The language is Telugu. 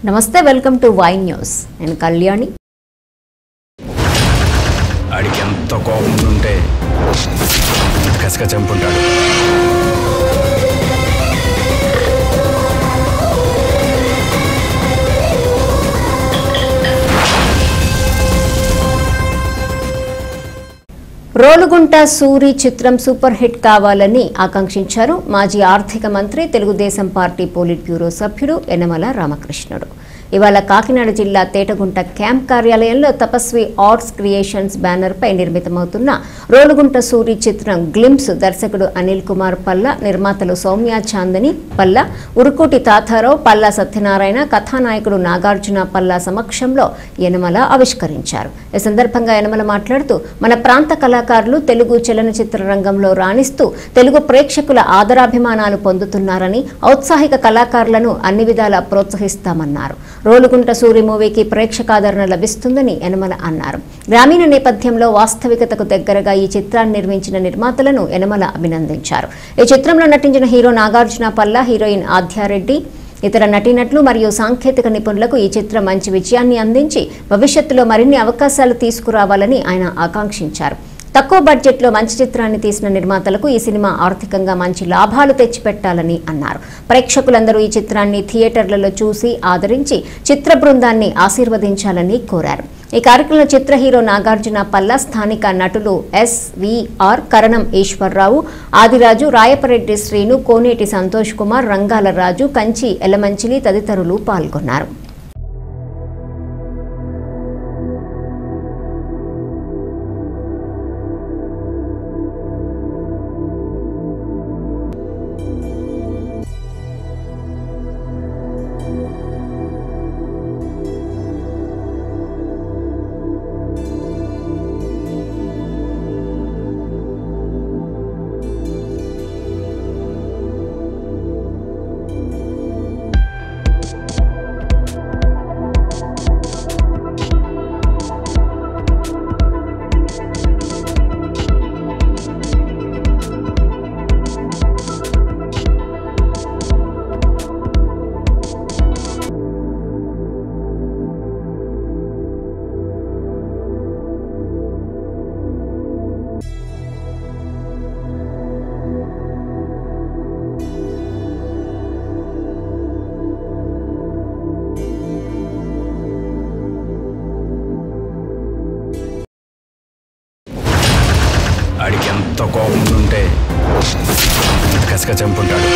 నమస్తే వెల్కమ్ టు వై న్యూస్ నేను కళ్యాణి ఆడికి ఎంత కోపం ఉంటే కసక చంపుంటాడు రోలుగుంట సూరి చిత్రం సూపర్ హిట్ కావాలని ఆకాంక్షించారు మాజీ ఆర్థిక మంత్రి తెలుగుదేశం పార్టీ పోలిట్ బ్యూరో సభ్యుడు యనమల రామకృష్ణుడు. ఇవాళ కాకినాడ జిల్లా తేటగుంట క్యాంప్ కార్యాలయంలో తపస్వి ఆర్ట్స్ క్రియేషన్స్ బ్యానర్ పై నిర్మితమవుతున్న రోలుగుంట సూరి చిత్రం గ్లింప్స్ దర్శకుడు అనిల్ కుమార్ పల్లా, నిర్మాతలు సౌమ్య చాందని పల్లా, ఉరుకోటి తాతారావు, పల్లా సత్యనారాయణ, కథానాయకుడు నాగార్జున పల్లా సమక్షంలో యనమల ఆవిష్కరించారు. ఈ సందర్భంగా యనమల మాట్లాడుతూ మన ప్రాంత కళాకారులు తెలుగు చలనచిత్ర రంగంలో రాణిస్తూ తెలుగు ప్రేక్షకుల ఆదరాభిమానాలు పొందుతున్నారని, ఔత్సాహిక కళాకారులను అన్ని విధాలా ప్రోత్సహిస్తామన్నారు. రోలుగుంట సూరి మూవీకి ప్రేక్షకాదరణ లభిస్తుందని యనమల అన్నారు. గ్రామీణ నేపథ్యంలో వాస్తవికతకు దగ్గరగా ఈ చిత్రాన్ని నిర్మించిన నిర్మాతలను యనమల అభినందించారు. ఈ చిత్రంలో నటించిన హీరో నాగార్జున పల్లా, హీరోయిన్ ఆద్యారెడ్డి, ఇతర నటీనటులు మరియు సాంకేతిక నిపుణులకు ఈ చిత్రం మంచి విజయాన్ని అందించి భవిష్యత్తులో మరిన్ని అవకాశాలు తీసుకురావాలని ఆయన ఆకాంక్షించారు. తక్కువ బడ్జెట్లో మంచి చిత్రాన్ని తీసిన నిర్మాతలకు ఈ సినిమా ఆర్థికంగా మంచి లాభాలు తెచ్చిపెట్టాలని అన్నారు. ప్రేక్షకులందరూ ఈ చిత్రాన్ని థియేటర్లలో చూసి ఆదరించి చిత్ర బృందాన్ని ఆశీర్వదించాలని కోరారు. ఈ కార్యక్రమంలో చిత్ర హీరో నాగార్జున పల్లా, స్థానిక నటులు ఎస్వీఆర్, కరణం ఈశ్వర్రావు, ఆదిరాజు, రాయపరెడ్డి శ్రీను, కోనేటి సంతోష్ కుమార్, రంగాల రాజు, కంచి ఎలమంచిలి తదితరులు పాల్గొన్నారు. ఆడికి ఎంత కోపం ఉంటే కసక చంపుంటాడు.